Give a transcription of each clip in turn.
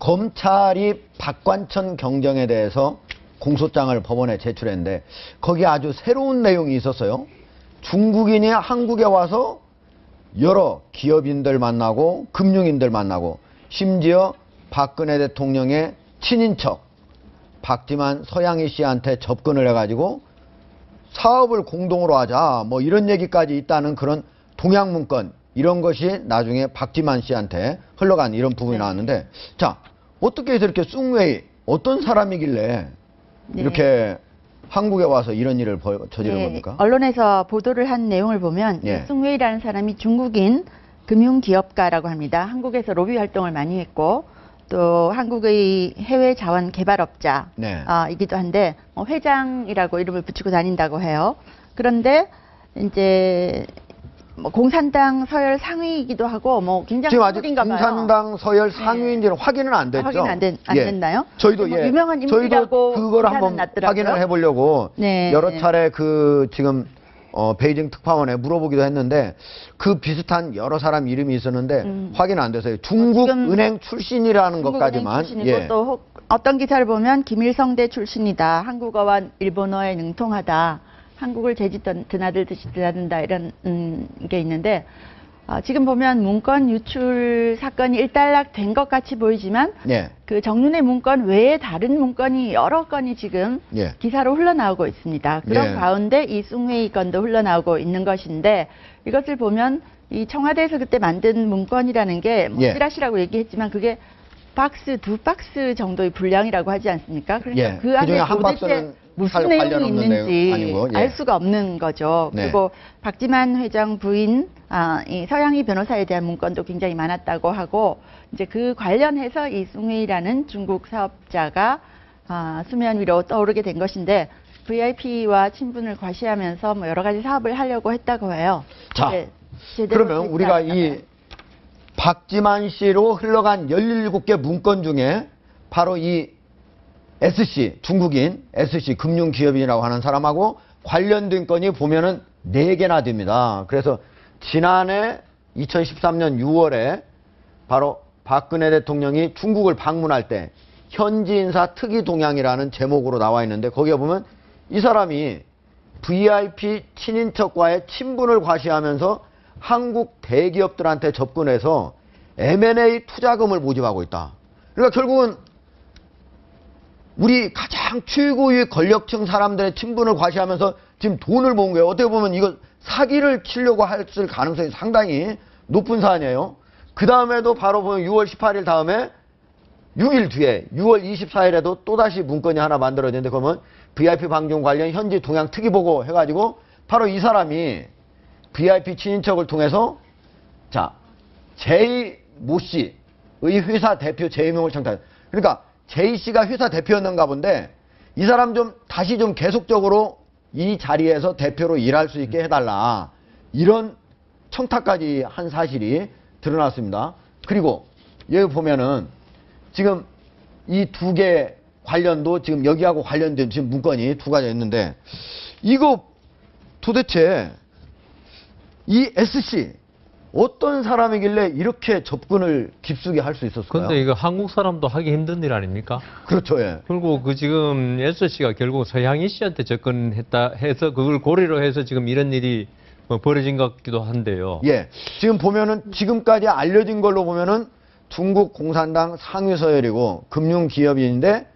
검찰이 박관천 경정에 대해서 공소장을 법원에 제출했는데 거기에 아주 새로운 내용이 있었어요. 중국인이 한국에 와서 여러 기업인들 만나고 금융인들 만나고 심지어 박근혜 대통령의 친인척 박지만 서양희 씨한테 접근을 해가지고 사업을 공동으로 하자 뭐 이런 얘기까지 있다는 그런 동양 문건 이런 것이 나중에 박지만 씨한테 흘러간 이런 부분이 나왔는데 자 어떻게 해서 이렇게 숭웨이 어떤 사람이길래 이렇게 한국에 와서 이런 일을 저지른 겁니까? 언론에서 보도를 한 내용을 보면 숭웨이라는 사람이 중국인 금융기업가라고 합니다. 한국에서 로비 활동을 많이 했고 또 한국의 해외 자원 개발업자 이기도 한데 회장이라고 이름을 붙이고 다닌다고 해요. 그런데 이제 뭐 공산당 서열 상위이기도 하고 뭐 굉장히 지금 아직 인가 봐요. 공산당 서열 상위인지는 확인은 안 됐죠. 확인 안 됐나요? 저희도 뭐 유명한 인물이라고 저희도 그걸 한번 났더라고요. 확인을 해보려고 여러 차례 그 지금 베이징 특파원에 물어보기도 했는데 그 비슷한 여러 사람 이름이 있었는데 확인 안 돼서요. 중국 은행 출신이라는 것까지만. 출신이고 또 어떤 기사를 보면 김일성대 출신이다. 한국어와 일본어에 능통하다. 한국을 재지 드나들듯이 드나든다 이런 게 있는데 지금 보면 문건 유출 사건이 일단락된 것 같이 보이지만 그 정윤의 문건 외에 다른 문건이 여러 건이 지금 기사로 흘러나오고 있습니다. 그런 가운데 이 숭웨이 건도 흘러나오고 있는 것인데 이것을 보면 이 청와대에서 그때 만든 문건이라는 게 뭐 찌라시라고 얘기했지만 그게 두 박스 정도의 분량이라고 하지 않습니까? 그러니까 그 안에 도대체 무슨 내용이 있는지 알 수가 없는 거죠. 그리고 박지만 회장 부인 이 서양희 변호사에 대한 문건도 굉장히 많았다고 하고 이제 그 관련해서 이 숭웨이라는 중국 사업자가 수면 위로 떠오르게 된 것인데 VIP와 친분을 과시하면서 뭐 여러 가지 사업을 하려고 했다고 해요. 자, 그러면 우리가 이 박지만 씨로 흘러간 17개 문건 중에 바로 이 SC, 중국인 SC 금융기업인이라고 하는 사람하고 관련된 건이 보면은 4개나 됩니다. 그래서 지난해 2013년 6월에 바로 박근혜 대통령이 중국을 방문할 때 현지 인사 특이 동향이라는 제목으로 나와 있는데 거기에 보면 이 사람이 VIP 친인척과의 친분을 과시하면서 한국 대기업들한테 접근해서 M&A 투자금을 모집하고 있다. 그러니까 결국은 우리 가장 최고의 권력층 사람들의 친분을 과시하면서 지금 돈을 모은 거예요. 어떻게 보면 이거 사기를 치려고 했을 가능성이 상당히 높은 사안이에요. 그 다음에도 바로 보면 6월 18일 다음에 6일 뒤에 6월 24일에도 또다시 문건이 하나 만들어졌는데 그러면 VIP 방중 관련 현지 동향 특이보고 해가지고 바로 이 사람이 VIP 친인척을 통해서 자 제이 모 씨의 회사 대표 재임용을 청탁. 그러니까 제이 씨가 회사 대표였는가 본데 이 사람 좀 다시 좀 계속적으로 이 자리에서 대표로 일할 수 있게 해달라 이런 청탁까지 한 사실이 드러났습니다. 그리고 여기 보면은 지금 이 2개 관련도 지금 여기하고 관련된 지금 문건이 2가지 있는데 이거 도대체 이 SC 어떤 사람이길래 이렇게 접근을 깊숙이 할 수 있었을까요? 근데 이거 한국 사람도 하기 힘든 일 아닙니까? 그렇죠, 예. 그리고 그 지금 SC가 결국 서양희 씨한테 접근했다 해서 그걸 고리로 해서 지금 이런 일이 벌어진 것 같기도 한데요. 예. 지금 보면은 지금까지 알려진 걸로 보면은 중국 공산당 상위 서열이고 금융기업인인데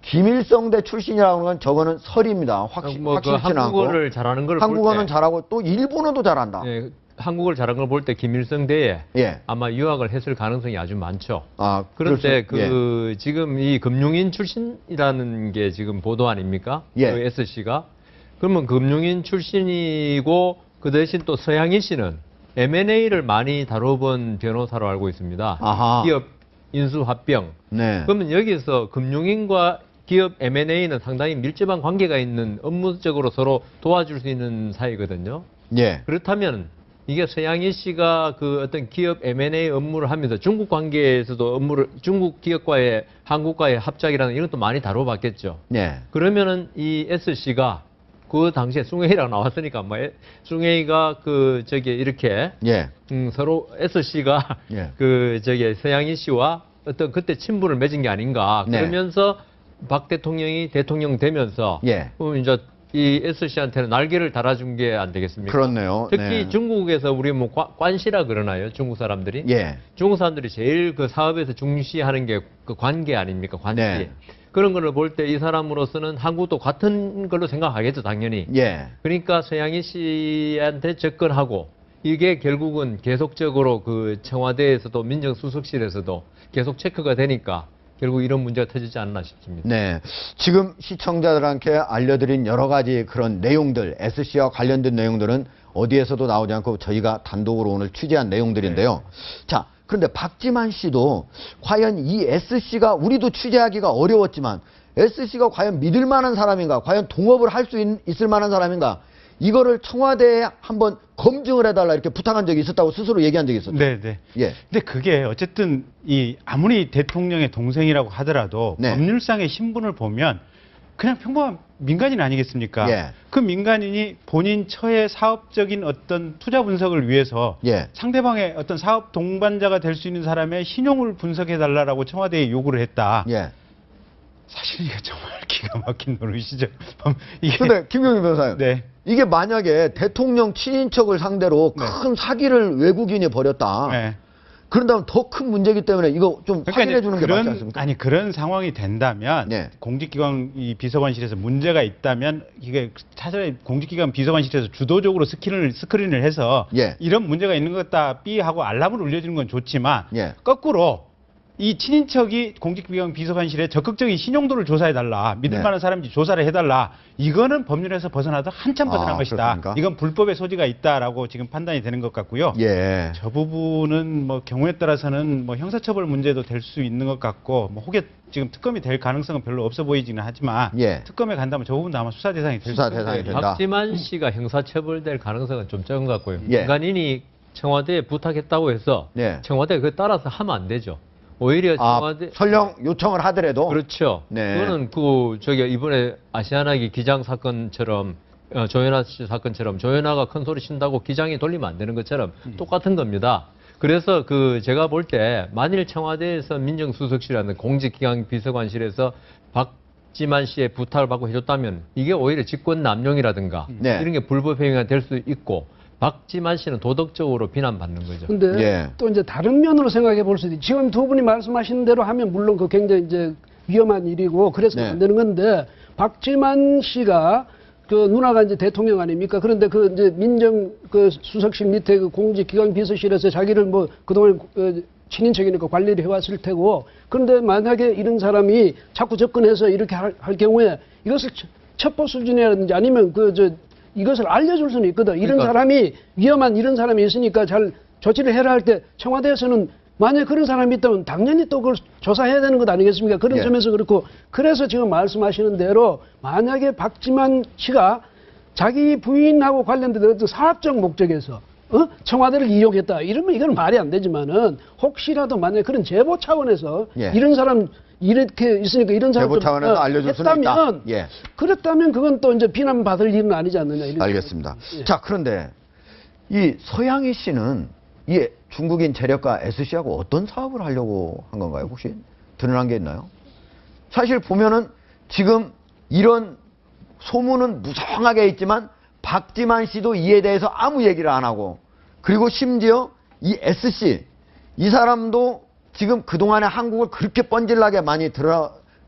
김일성대 출신이라는 건 저거는 설입니다. 확실치 않고. 한국어를 잘하는 걸 한국어는 잘하고 또 일본어도 잘한다. 예. 한국을 잘한 걸 볼 때 김일성대에 아마 유학을 했을 가능성이 아주 많죠. 그런데 지금 이 금융인 출신이라는 게 지금 보도 아닙니까? 그 SC가. 그러면 금융인 출신이고 그 대신 또 서양희 씨는 M&A를 많이 다뤄본 변호사로 알고 있습니다. 기업 인수합병. 그러면 여기서 금융인과 기업 M&A는 상당히 밀접한 관계가 있는 업무적으로 서로 도와줄 수 있는 사이거든요. 그렇다면 이게 서양희 씨가 그 어떤 기업 M&A 업무를 하면서 중국 관계에서도 중국 기업과의 한국과의 합작이라는 이런 것도 많이 다뤄봤겠죠. 그러면은 이 SC가 그 당시에 숭웨이라고 나왔으니까 숭웨이가 이렇게 서로 SC가 서양희 씨와 어떤 그때 친분을 맺은 게 아닌가. 네. 그러면서 박 대통령이 대통령 되면서 예. 이제 이 SC한테는 날개를 달아준 게 안 되겠습니까? 그렇네요. 특히 네. 중국에서 우리 뭐 관시라 그러나요? 중국 사람들이? 예. 중국 사람들이 제일 그 사업에서 중시하는 게 그 관계 아닙니까? 관시. 네. 그런 거를 볼 때 이 사람으로서는 한국도 같은 걸로 생각하겠죠, 당연히. 예. 그러니까 서양희 씨한테 접근하고 이게 결국은 계속적으로 그 청와대에서도 민정수석실에서도 계속 체크가 되니까 결국 이런 문제가 터지지 않나 싶습니다. 네. 지금 시청자들한테 알려드린 여러 가지 그런 내용들, SC와 관련된 내용들은 어디에서도 나오지 않고 저희가 단독으로 오늘 취재한 내용들인데요. 자, 그런데 박지만 씨도 과연 이 SC가 우리도 취재하기가 어려웠지만 SC가 과연 믿을 만한 사람인가? 과연 동업을 할 수 있을 만한 사람인가? 이거를 청와대에 한번 검증을 해달라 이렇게 부탁한 적이 있었다고 스스로 얘기한 적이 있었죠. 네, 네. 예. 근데 그게 어쨌든 아무리 대통령의 동생이라고 하더라도 네. 법률상의 신분을 보면 그냥 평범한 민간인 아니겠습니까? 예. 그 민간인이 본인 처의 사업적인 어떤 투자 분석을 위해서 예. 상대방의 어떤 사업 동반자가 될 수 있는 사람의 신용을 분석해 달라고 청와대에 요구를 했다. 예. 사실 이게 정말 기가 막힌 노릇이죠. 이게 근데 김경민 변호사님. 네. 이게 만약에 대통령 친인척을 상대로 네. 큰 사기를 외국인이 벌였다. 네. 그런다면 더 큰 문제이기 때문에 이거 좀 확인해 주는 게 맞지 않습니까? 아니 그런 상황이 된다면 네. 공직기관 이 비서관실에서 문제가 있다면 이게 차라리 공직기관 비서관실에서 주도적으로 스크린을 해서 예. 이런 문제가 있는 것 같다 삐 하고 알람을 울려주는 건 좋지만 예. 거꾸로 이 친인척이 공직기관 비서관실에 적극적인 신용도를 조사해달라, 믿을 네. 만한 사람인지 조사를 해달라, 이거는 법률에서 벗어나도 한참 벗어난 것이다. 그렇습니까? 이건 불법의 소지가 있다라고 지금 판단이 되는 것 같고요. 예. 저 부분은 뭐 경우에 따라서는 뭐 형사처벌 문제도 될 수 있는 것 같고, 뭐 혹여 지금 특검이 될 가능성은 별로 없어 보이지는 하지만 예. 특검에 간다면 저 부분도 아마 수사 대상이 될 수사 수 대상이 있습니다. 된다. 박지만 씨가 형사처벌될 가능성은 좀 적은 것 같고요. 예. 민간인이 청와대에 부탁했다고 해서 네. 청와대가 그에 따라서 하면 안 되죠. 오히려 청와대 설령 요청을 하더라도 그렇죠. 네. 그거는 이번에 아시아나기 기장 사건처럼 조현아 씨 사건처럼 조현아가 큰 소리 친다고 기장이 돌리면 안 되는 것처럼 똑같은 겁니다. 그래서 제가 볼 때 만일 청와대에서 민정수석실이라는 공직기관 비서관실에서 박지만 씨의 부탁을 받고 해줬다면 이게 오히려 직권남용이라든가 네. 이런 게 불법 행위가 될 수 있고 박지만 씨는 도덕적으로 비난받는 거죠. 근데 예. 또 이제 다른 면으로 생각해 볼 수도 있지. 지금 두 분이 말씀하신 대로 하면 물론 그 굉장히 이제 위험한 일이고 그래서 네. 안 되는 건데 박지만 씨가 그 누나가 이제 대통령 아닙니까? 그런데 그 이제 민정 그 수석실 밑에 그 공직기관 비서실에서 자기를 뭐 그동안 친인척이니까 관리를 해왔을 테고 그런데 만약에 이런 사람이 자꾸 접근해서 이렇게 할 경우에 이것을 첩보 수준이라든지 아니면 이것을 알려줄 수는 있거든. 이런 그러니까. 사람이 위험한 이런 사람이 있으니까 잘 조치를 해라 할 때 청와대에서는 만약 그런 사람이 있다면 당연히 또 그걸 조사해야 되는 것 아니겠습니까? 그런 예. 점에서 그렇고 그래서 지금 말씀하시는 대로 만약에 박지만 씨가 자기 부인하고 관련된 어떤 사업적 목적에서 청와대를 이용했다 이러면 이건 말이 안 되지만은 혹시라도 만약 그런 제보 차원에서 예. 이런 사람 이렇게 있으니까 이런 사람 제보 차원에서 알려줄 수는 있다. 했다면 예. 그렇다면 그건 또 이제 비난받을 일은 아니지 않느냐. 이런 알겠습니다. 예. 자, 그런데 이 서양희 씨는 이 중국인 재력가 SC하고 어떤 사업을 하려고 한 건가요? 혹시 드러난 게 있나요? 사실 보면은 지금 이런 소문은 무성하게 있지만 박지만 씨도 이에 대해서 아무 얘기를 안 하고 그리고 심지어 이 SC 이 사람도 지금 그동안에 한국을 그렇게 뻔질나게 많이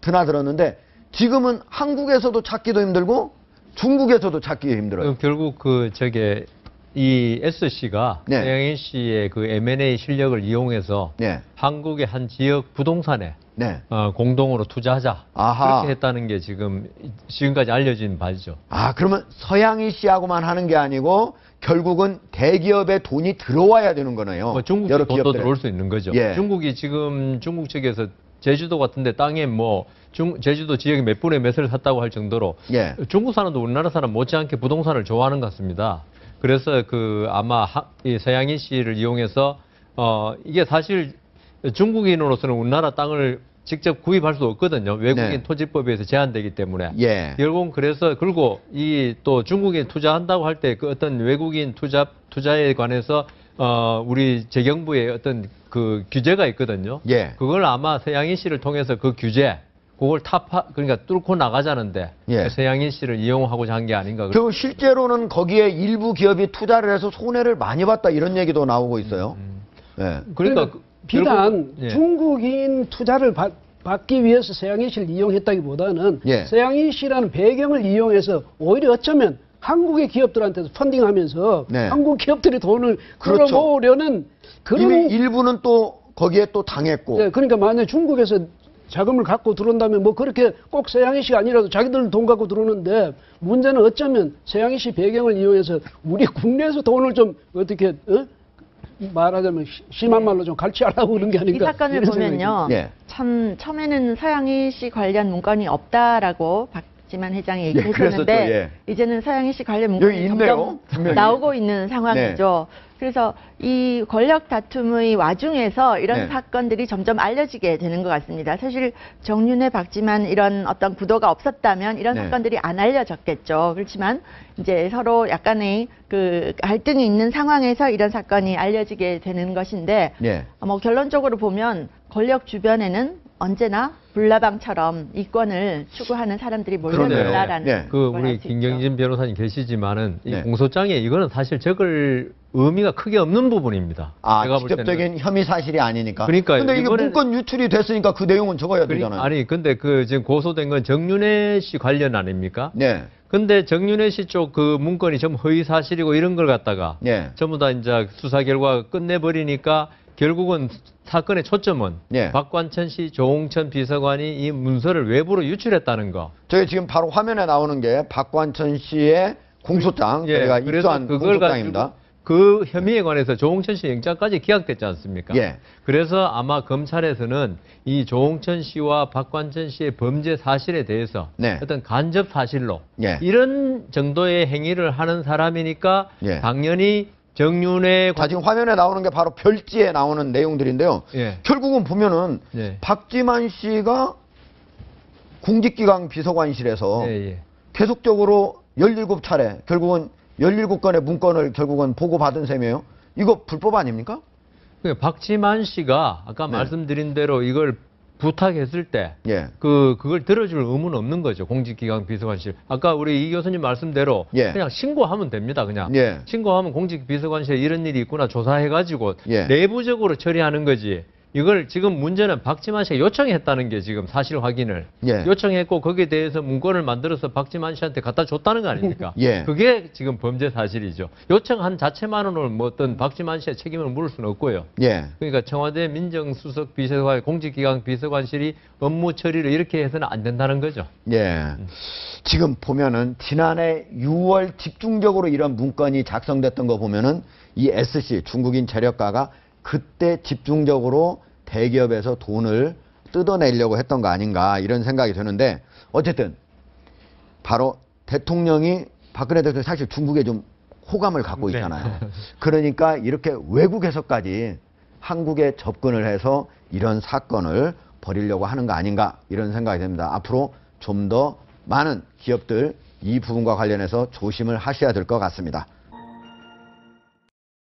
드나들었는데 지금은 한국에서도 찾기도 힘들고 중국에서도 찾기 힘들어요. 결국 이 SC가 네. 서양인 씨의 그 M&A 실력을 이용해서 네. 한국의 한 지역 부동산에 네. 공동으로 투자하자 아하. 그렇게 했다는 게 지금까지 알려진 바죠. 아, 그러면 서양희 씨하고만 하는 게 아니고 결국은 대기업에 돈이 들어와야 되는 거네요. 중국 여러 돈도 기업들에. 들어올 수 있는 거죠. 예. 중국이 지금 중국 측에서 제주도 같은데 땅에 제주도 지역에 몇 분의 몇을 샀다고 할 정도로 예. 중국 사람도 우리나라 사람 못지않게 부동산을 좋아하는 것 같습니다. 그래서 아마 이 서양인 씨를 이용해서 이게 사실 중국인으로서는 우리나라 땅을 직접 구입할 수 없거든요. 외국인 네. 토지법에 의해서 제한되기 때문에. 예. 결국은 그리고 또 중국인 투자한다고 할 때 그 어떤 외국인 투자에 관해서 우리 재경부의 어떤 그 규제가 있거든요. 예. 그걸 아마 서양인 씨를 통해서 그 규제, 그걸 그러니까 뚫고 나가자는데 예. 서양인 씨를 이용하고자 한 게 아닌가. 그 실제로는 거기에 일부 기업이 투자를 해서 손해를 많이 봤다 이런 얘기도 나오고 있어요. 예. 그러니까 비단 예. 중국인 투자를 받기 위해서 서양인 씨를 이용했다기보다는 예. 서양인 씨라는 배경을 이용해서 오히려 어쩌면 한국의 기업들한테서 펀딩하면서 네. 한국 기업들이 돈을 그렇죠. 끌어모으려는 그런 이미 일부는 또 거기에 또 당했고. 네, 그러니까 만약 중국에서 자금을 갖고 들어온다면 뭐 그렇게 꼭 서양인 씨가 아니라도 자기들 돈 갖고 들어오는데 문제는 어쩌면 서양인 씨 배경을 이용해서 우리 국내에서 돈을 좀 어떻게 말하자면 심한 말로 좀 갈취하려고 그런 게 이 아닌가. 사건을 이런 보면요. 예. 참 처음에는 서양희 씨 관련 문건이 없다라고 박지만 회장이 예, 얘기했었는데 그랬었죠, 예. 이제는 서양희 씨 관련 문건이 여기 있네요, 점점 분명히. 나오고 있는 상황이죠. 그래서 이 권력 다툼의 와중에서 이런 네. 사건들이 점점 알려지게 되는 것 같습니다. 사실 정윤회, 박지만 이런 어떤 구도가 없었다면 이런 네. 사건들이 안 알려졌겠죠. 그렇지만 이제 서로 약간의 그 갈등이 있는 상황에서 이런 사건이 알려지게 되는 것인데 예. 뭐 결론적으로 보면 권력 주변에는 언제나 불나방처럼 이권을 추구하는 사람들이 몰려든다라는 네. 그 걸 우리 알수 있죠. 김경진 변호사님 계시지만은 이 네. 공소장에 이거는 사실 적을 의미가 크게 없는 부분입니다. 아, 제가 볼 때는. 직접적인 혐의 사실이 아니니까. 그러니까요. 근데 이게 이번에는- 문건 유출이 됐으니까 그 내용은 적어야 되잖아요. 아니 근데 그 지금 고소된 건 정윤회 씨 관련 아닙니까? 네. 근데 정윤회 씨 쪽 그 문건이 전부 허위 사실이고 이런 걸 갖다가 네. 전부 다 이제 수사 결과 끝내버리니까 결국은 사건의 초점은 네. 박관천 씨, 조홍천 비서관이 이 문서를 외부로 유출했다는 거. 저희 지금 바로 화면에 나오는 게 박관천 씨의 공소장, 저희가 그래서 입수한 그걸 공소장입니다. 가지고 그 혐의에 관해서 조홍천 씨 영장까지 기각됐지 않습니까? 예. 그래서 아마 검찰에서는 이 조홍천 씨와 박관천 씨의 범죄 사실에 대해서 네. 어떤 간접 사실로 예. 이런 정도의 행위를 하는 사람이니까 예. 당연히 정윤회 자, 지금 화면에 나오는 게 바로 별지에 나오는 내용들인데요. 예. 결국은 보면은 예. 박지만 씨가 공직기강 비서관실에서 예, 예. 계속적으로 17차례, 결국은 17건의 문건을 결국은 보고받은 셈이에요. 이거 불법 아닙니까? 박지만 씨가 아까 네. 말씀드린 대로 이걸 부탁했을 때 예. 그걸 들어줄 의무는 없는 거죠. 공직기강 비서관실. 아까 우리 이 교수님 말씀대로 예. 그냥 신고하면 됩니다. 그냥 예. 신고하면 공직비서관실에 이런 일이 있구나 조사해가지고 예. 내부적으로 처리하는 거지. 이걸 지금 문제는 박지만 씨가 요청했다는 게 지금 사실 확인을 예. 요청했고 거기에 대해서 문건을 만들어서 박지만 씨한테 갖다 줬다는 거 아닙니까? 예. 그게 지금 범죄 사실이죠. 요청한 자체만으로는 뭐 어떤 박지만 씨의 책임을 물을 수는 없고요. 예. 그러니까 청와대 민정수석 비서관, 공직기강 비서관실이 업무 처리를 이렇게 해서는 안 된다는 거죠. 예. 지금 보면은 지난해 6월 집중적으로 이런 문건이 작성됐던 거 보면은 이 SC 중국인 재력가가 그때 집중적으로 대기업에서 돈을 뜯어내려고 했던 거 아닌가 이런 생각이 드는데 어쨌든 바로 대통령이 박근혜 대통령이 사실 중국에 좀 호감을 갖고 있잖아요. 그러니까 이렇게 외국에서까지 한국에 접근을 해서 이런 사건을 벌이려고 하는 거 아닌가 이런 생각이 듭니다. 앞으로 좀 더 많은 기업들 이 부분과 관련해서 조심을 하셔야 될 것 같습니다.